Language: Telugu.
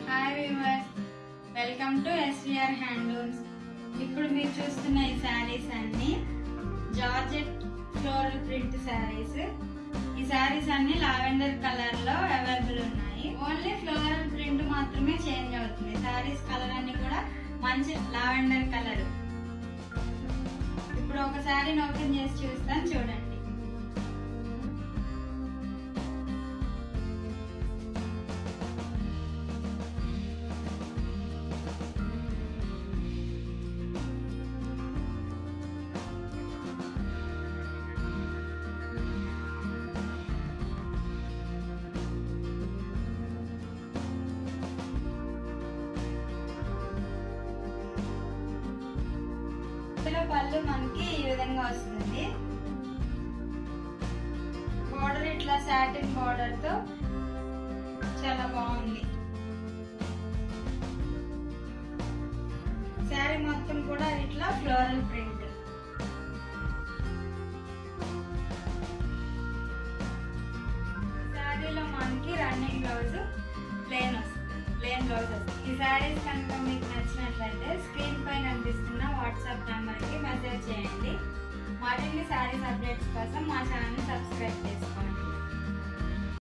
Hi viewers, welcome to SVR handlooms. ఇప్పుడు మీరు చూస్తున్న ఈ శారీస్ అన్ని జార్జెట్ ఫ్లోరల్ ప్రింట్ శారీస్. ఈ శారీస్ అన్ని లావెండర్ కలర్ లో అవైలబుల్ ఉన్నాయి. ఓన్లీ ఫ్లోరల్ ప్రింట్ మాత్రమే చేంజ్ అవుతుంది. శారీస్ కలర్ అన్ని కూడా మంచి లావెండర్ కలర్. ఇప్పుడు ఒక శారీని ఓపెన్ చేసి చూస్తాను, చూడండి. పళ్ళు మనకి ఈ విధంగా వస్తుంది. బోర్డర్ ఇట్లా సాటిన్ బోర్డర్ తో చాలా బాగుంది. శారీ మొత్తం కూడా ఇట్లా ఫ్లోరల్ ప్రింట్. శారీలో మనకి రన్నింగ్ బ్లౌజ్ ప్లెయిన్ వస్తుంది. ప్లెయిన్ బ్లౌజ్ వస్తుంది. ఈ శారీస్ కనుక మీకు నచ్చినట్లయితే స్క్రీన్ పై కనిపిస్తున్న వాట్సాప్ నెంబర్ కి మెసేజ్ చేయండి. మరిన్ని శారీస్ అప్డేట్స్ కోసం మా ఛానల్ సబ్స్క్రైబ్ చేసుకోండి.